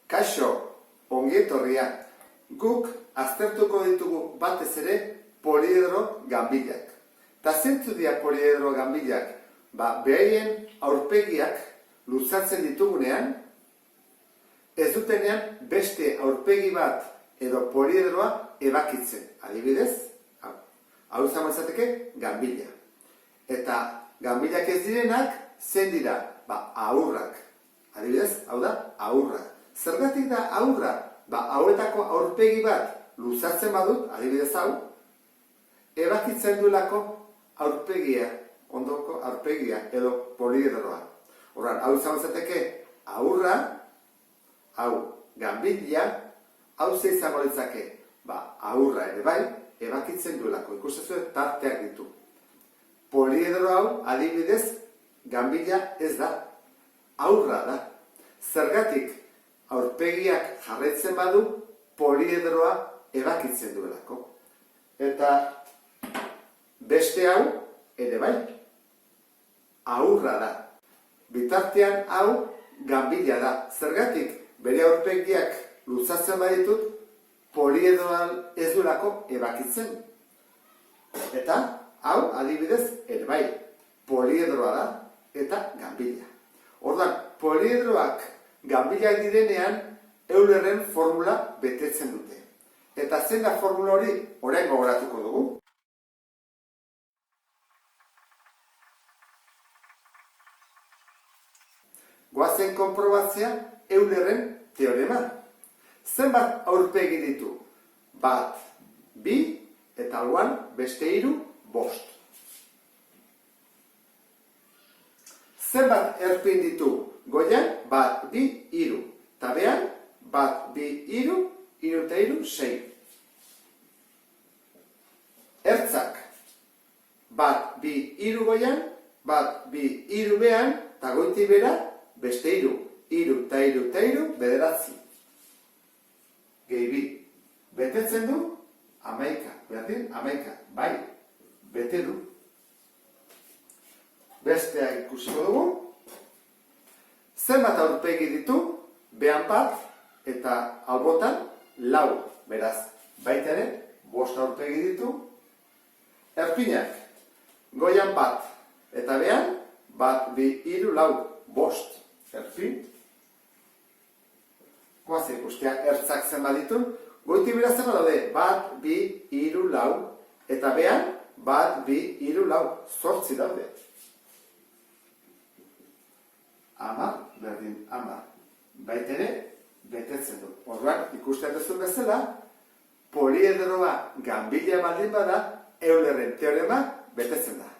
Kaixo, ongi etorria. Guk aztertuko ditugu batez ere poliedro ganbilak. Ta zeintzu dira poliedro ganbilak? Beraien aurpegiak luzatzen ditugunean, ez dutenean beste aurpegi bat edo poliedroa ebakitzen. Adibidez, hau izango izateke ganbila. Eta ganbilak ez direnak, zein dira? Ahurrak. Adibidez, hau da, ahurra. Zergatik da ahurra? Hauetako aurpegi bat luzatzen badut, adibidez hau, ebakitzen duelako aurpegia, ondoko aurpegia edo poliedroa. Horran, hau izango izateke ahurra, hau ganbila, hau ze izango litzake? Ahurra ere bai, ebakitzen duelako. Ikusten tarteak ditu. Poliedro hau, adibidez, ganbila ez da, ahurra da. Zergatik aurpegiak jarraitzen badu, poliedroa ebakitzen duelako. Eta beste hau ere bai, ahurra da. Bitartean hau ganbila da. Zergatik bere aurpegiak luzatzen baditut, poliedroan ez duelako ebakitzen. Eta hau adibidez ere bai, poliedroa da eta ganbila. Orduan, poliedroak ganbilak direnean Eulerren formula betetzen dute. Eta zein da formula hori orain gogoratuko dugu. Goazen konprobatzea Eulerren teorema. Zenbat aurpegi ditu? 1, 2, eta alboan beste 3, 5. Zenbat erpin ditu? Goian, 1, 2, 3. Tabean, 1, 2, 3, 3 eta 3, 6. Ertzak, 1, 2, 3 goian, 1, 2, 3 behan, eta goiti bera, beste 3. 3 eta 3 eta 3, 9. Gehi 2. Betetzen du, 11. Berdin, 11. Bai, bete du. Bestea ikusiko dugu. Zenbat aurpegi ditu, behan 1 eta albotan 4. Beraz, baita ere, 5 aurpegi ditu. Erpinak, goian 1 eta behan 1, 2, 3, 4, 5. Erpin. Goaz ikustea ertzak zenbat ditu. Goiti bera zenbat daude, 1, 2, 3, 4 eta behan 1, 2, 3, 4, 8 daude. 10, berdin 10. Baitere, betetzen du. Orduan, ikusten duzun bezala, poliedroa ganbila baldin bada, Eulerren teorema betetzen da.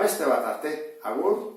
Beste bat arte, agur.